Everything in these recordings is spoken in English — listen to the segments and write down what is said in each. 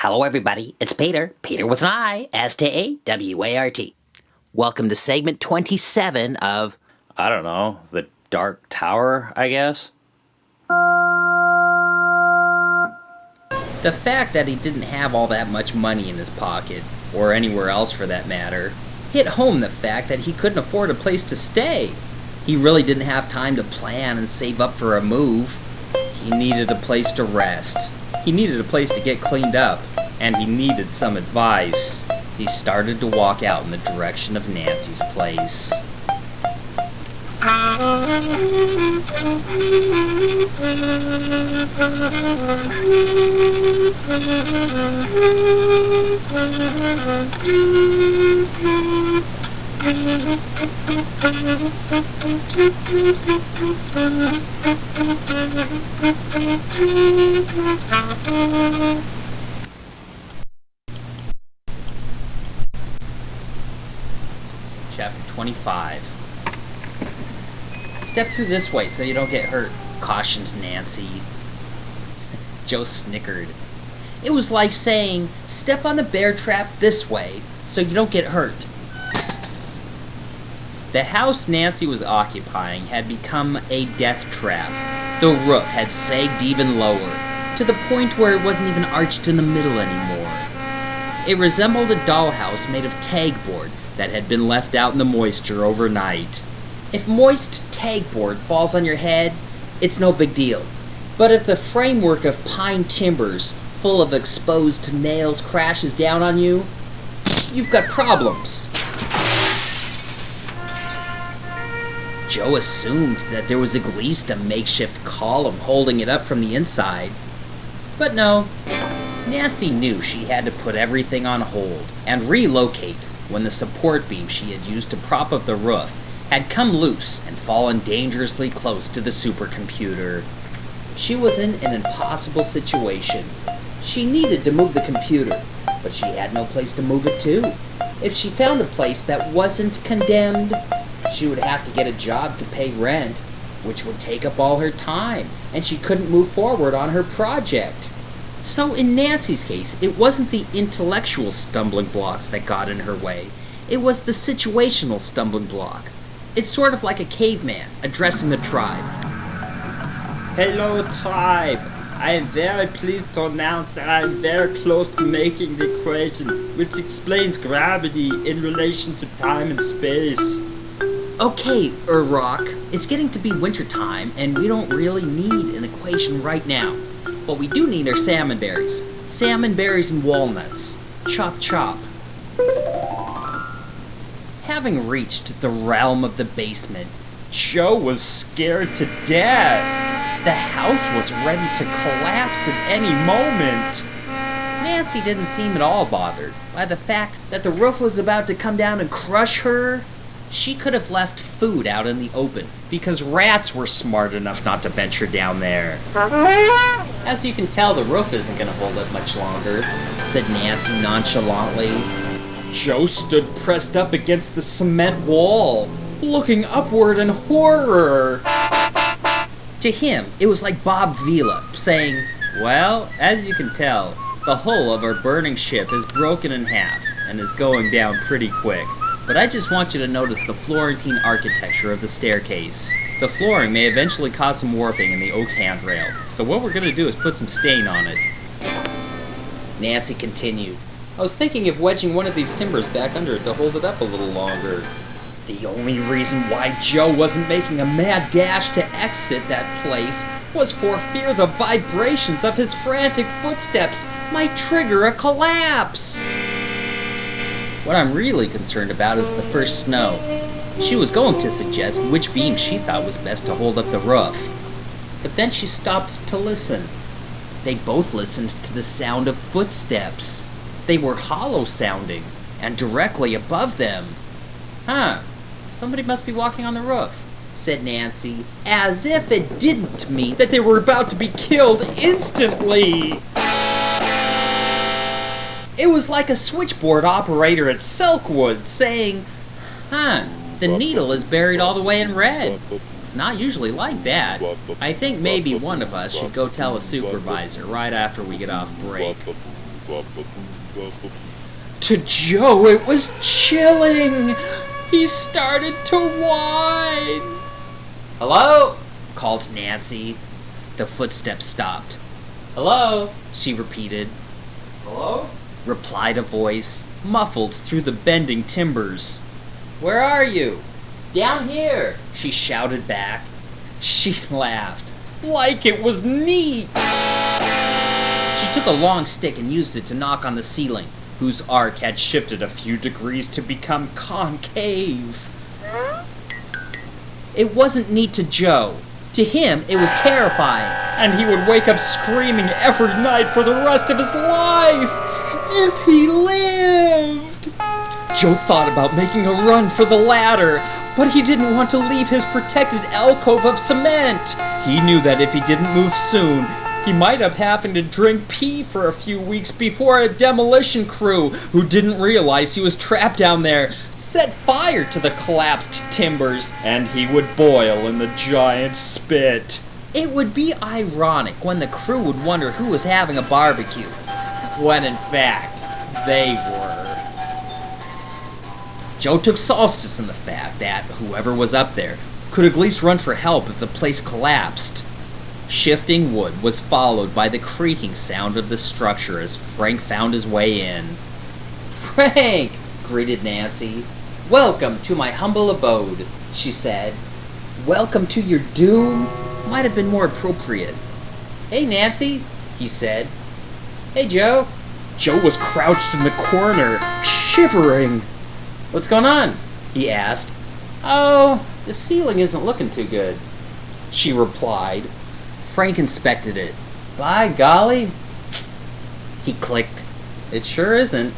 Hello everybody, it's Peter with an I, S-T-A-W-A-R-T. Welcome to segment 27 of, I don't know, the Dark Tower, I guess? The fact that he didn't have all that much money in his pocket, or anywhere else for that matter, hit home the fact that he couldn't afford a place to stay. He really didn't have time to plan and save up for a move. He needed a place to rest. He needed a place to get cleaned up, and he needed some advice. He started to walk out in the direction of Nancy's place. Chapter 25. Step through this way so you don't get hurt, cautioned Nancy. Joe snickered. It was like saying, step on the bear trap this way so you don't get hurt. The house Nancy was occupying had become a death trap. The roof had sagged even lower, to the point where it wasn't even arched in the middle anymore. It resembled a dollhouse made of tag board that had been left out in the moisture overnight. If moist tag board falls on your head, it's no big deal. But if the framework of pine timbers full of exposed nails crashes down on you, you've got problems. Joe assumed that there was at least a makeshift column holding it up from the inside. But no, Nancy knew she had to put everything on hold and relocate when the support beam she had used to prop up the roof had come loose and fallen dangerously close to the supercomputer. She was in an impossible situation. She needed to move the computer, but she had no place to move it to. If she found a place that wasn't condemned, she would have to get a job to pay rent, which would take up all her time, and she couldn't move forward on her project. So in Nancy's case, it wasn't the intellectual stumbling blocks that got in her way. It was the situational stumbling block. It's sort of like a caveman addressing the tribe. Hello, tribe. I am very pleased to announce that I am very close to making the equation which explains gravity in relation to time and space. Okay, Rock, it's getting to be wintertime, and we don't really need an equation right now. What we do need are salmon berries. Salmon berries and walnuts. Chop chop. Having reached the realm of the basement, Joe was scared to death. The house was ready to collapse at any moment. Nancy didn't seem at all bothered by the fact that the roof was about to come down and crush her. She could have left food out in the open because rats were smart enough not to venture down there. As you can tell, the roof isn't going to hold up much longer, said Nancy nonchalantly. Joe stood pressed up against the cement wall, looking upward in horror. To him, it was like Bob Vila saying, well, as you can tell, the hull of our burning ship is broken in half and is going down pretty quick. But I just want you to notice the Florentine architecture of the staircase. The flooring may eventually cause some warping in the oak handrail, so what we're going to do is put some stain on it. Nancy continued. I was thinking of wedging one of these timbers back under it to hold it up a little longer. The only reason why Joe wasn't making a mad dash to exit that place was for fear the vibrations of his frantic footsteps might trigger a collapse. What I'm really concerned about is the first snow. She was going to suggest which beam she thought was best to hold up the roof. But then she stopped to listen. They both listened to the sound of footsteps. They were hollow sounding, and directly above them. Somebody must be walking on the roof, said Nancy, as if it didn't mean that they were about to be killed instantly. It was like a switchboard operator at Silkwood saying, the needle is buried all the way in red. It's not usually like that. I think maybe one of us should go tell a supervisor right after we get off break. To Joe, it was chilling. He started to whine. "Hello?" called Nancy. The footsteps stopped. "Hello?" she repeated. "Hello?" replied a voice, muffled through the bending timbers. "Where are you?" "Down here," she shouted back. She laughed, like it was neat. She took a long stick and used it to knock on the ceiling, whose arc had shifted a few degrees to become concave. It wasn't neat to Joe. To him, it was terrifying, and he would wake up screaming every night for the rest of his life, if he lived. Joe thought about making a run for the ladder, but he didn't want to leave his protected alcove of cement. He knew that if he didn't move soon, he might have having to drink pee for a few weeks before a demolition crew, who didn't realize he was trapped down there, set fire to the collapsed timbers, and he would boil in the giant spit. It would be ironic when the crew would wonder who was having a barbecue, when in fact, they were. Joe took solace in the fact that whoever was up there could at least run for help if the place collapsed. Shifting wood was followed by the creaking sound of the structure as Frank found his way in. "Frank!" greeted Nancy. "Welcome to my humble abode," she said. "Welcome to your doom" might have been more appropriate. "Hey, Nancy," he said. "Hey, Joe." Joe was crouched in the corner, shivering. "What's going on?" he asked. "Oh, the ceiling isn't looking too good," she replied. Frank inspected it. "By golly," he clicked, "it sure isn't."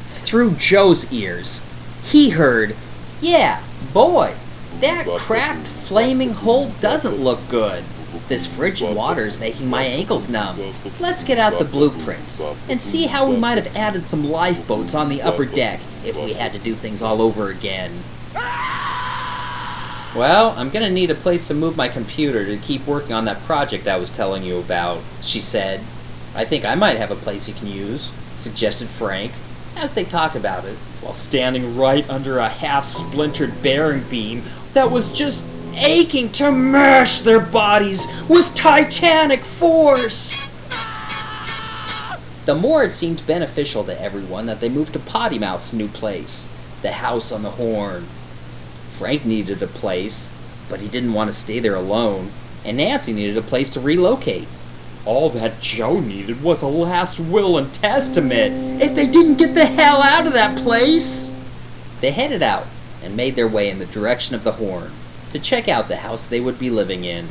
Through Joe's ears, he heard, "Yeah, boy, that cracked, flaming hole doesn't look good. This frigid water is making my ankles numb. Let's get out the blueprints and see how we might have added some lifeboats on the upper deck if we had to do things all over again." "Well, I'm gonna need a place to move my computer to keep working on that project I was telling you about," she said. "I think I might have a place you can use," suggested Frank, as they talked about it, while standing right under a half-splintered bearing beam that was just aching to mash their bodies with titanic force. The more it seemed beneficial to everyone that they moved to Pottymouth's new place, the house on the Horn. Frank needed a place, but he didn't want to stay there alone, and Nancy needed a place to relocate. All that Joe needed was a last will and testament if they didn't get the hell out of that place. They headed out and made their way in the direction of the Horn to check out the house they would be living in.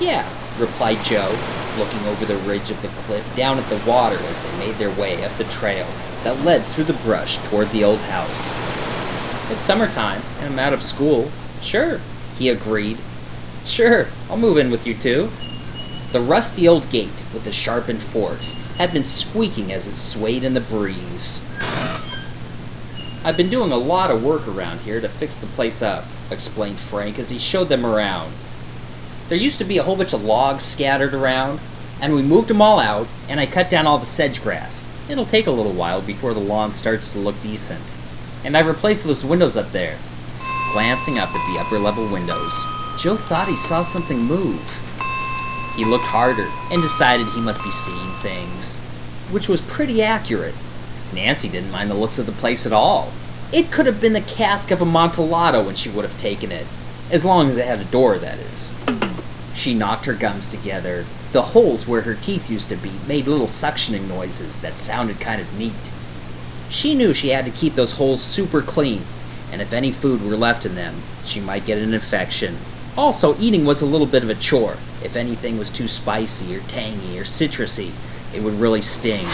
"Yeah," replied Joe, looking over the ridge of the cliff down at the water as they made their way up the trail that led through the brush toward the old house. "It's summertime, and I'm out of school." "Sure," he agreed. "Sure, I'll move in with you too." The rusty old gate with the sharpened forks had been squeaking as it swayed in the breeze. "I've been doing a lot of work around here to fix the place up," explained Frank as he showed them around. "There used to be a whole bunch of logs scattered around, and we moved them all out, and I cut down all the sedge grass. It'll take a little while before the lawn starts to look decent. And I replaced those windows up there." Glancing up at the upper level windows, Joe thought he saw something move. He looked harder and decided he must be seeing things, which was pretty accurate. Nancy didn't mind the looks of the place at all. It could have been the cask of Amontillado when she would have taken it, as long as it had a door, that is. She knocked her gums together. The holes where her teeth used to be made little suctioning noises that sounded kind of neat. She knew she had to keep those holes super clean, and if any food were left in them, she might get an infection. Also, eating was a little bit of a chore. If anything was too spicy or tangy or citrusy, it would really sting.